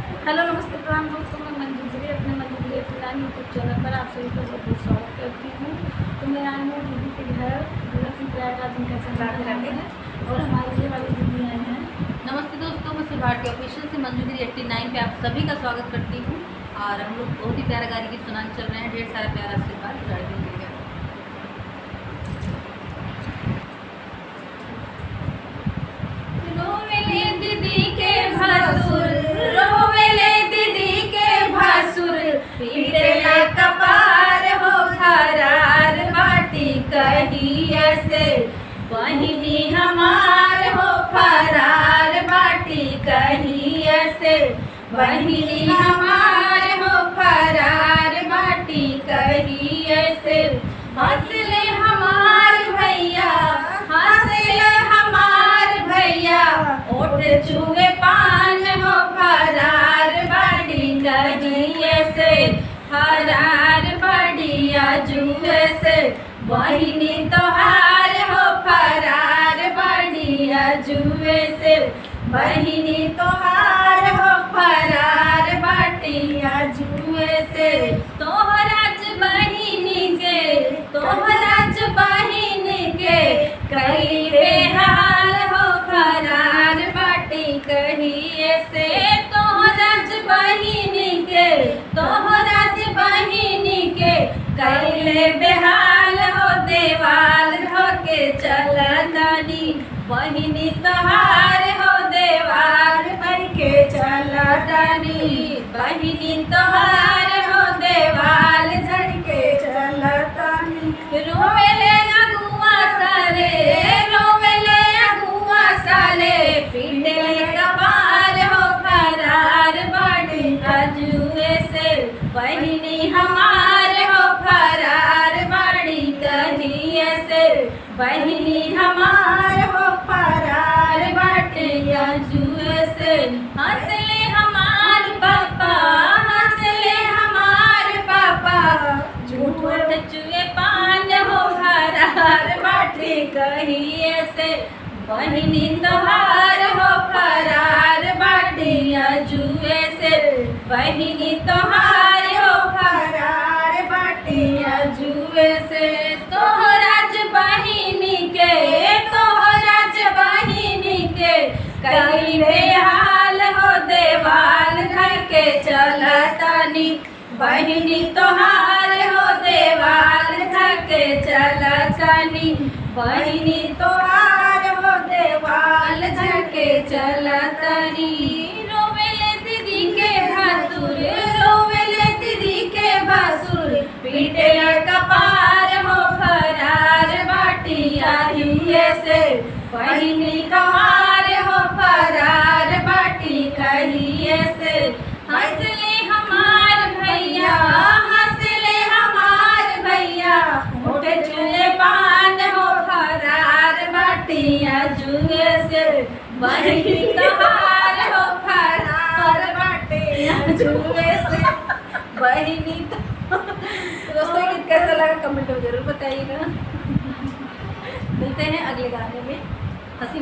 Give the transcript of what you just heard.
Hello नमस्ते प्रणाम दोस्तों, मैं मंजू गिरी अपने मंजू गिरी फिलहाल यूट्यूब चैनल पर आप सभी का बहुत बहुत स्वागत करती हूँ। तो मैं आई हूँ दीदी के घर लक्ष्मी प्रयागराज उनका चंद्र है और हमारे ये वाली दीदी आए हैं। नमस्ते दोस्तों, मैं सुभाष ऑफिशियल से मंजू गिरी 89 पे आप सभी का स्वागत करती हूँ। और हम लोग बहुत ही प्यारा गाड़ी की सुनान चल रहे हैं, ढेर सारा प्यारा आशीर्वाद गाड़ी मिलेगा। रोवेले दीदी के भासुर, रोवेले दीदी के भासुर, पीटेला कपार हो खरार बाटी कहिए से, बहिनी हमार हो फरार बाटी कहिए से, बहिनी हमार हो फरार बाटी कहिए से। हंसले हमार भैया, हंसले हमार भैया, ओठ चूहे पान हो फरार बाटी कहिए से, फरार बढ़िया जुए से, बहिनी तोहार हो फरार बढ़िया जुए से, बहिनी तोहार हो फरार बढ़िया जुए से। तोहराज बहिनी के, तोहराज बहिनी के, कई बेहाल हो फरार बाटी कहिए से। तोहराज बहिनी के, तोहराज बहिनी के, कैले बेहाल हो देवाल हो के चलतानी, बहिनी तोहार हो देवाल बन के चलतानी, बहिनी तोहार हो देवाल झड़ के चलतानी। रोवेले अगुआ साले, रोवेले अगुआ साले, पीटेले कपार हो फरार बाटी जुए से, बहिनी हमार हो फरार बाटी कहिए से, बहिनी हमार हो फरार बाटिया जुए से। हंसले हमार पापा, हंसले हमार पापा, झूठ चुए पान हो फरार बाटी कहिए से, बहिनी तोहार हो फरार बाटिया जुए से, बहिनी तोहार हो फरार बाटिया जुए से। तोहराज बहिनी के, तोहराज बहिनी के, कई बेहाल हो देवाल घर के चलतानी, बहिनी तोहार हो देवाल घर के चलतानी, बहिनी तोहार हो देवाल घर के चलतानी। रोवेले दीदी के भासुर, रोवेले दीदी के भासुर, पीटेला कपार हो फरार बाटिया जुए से, बहिनी कमार हो फरार बाटी कहिए से। हंसले हमार भैया, हंसले हमार भैया, मोटे चूल्हे पान हो फरार बाटिया जुए से, बहिनी तोहार हो फरार बाटिया जुए से, बहिनी। दोस्तों गीत कैसा लगा कमेंट में जरूर बताइएगा। मिलते हैं अगले गाने में। हंसी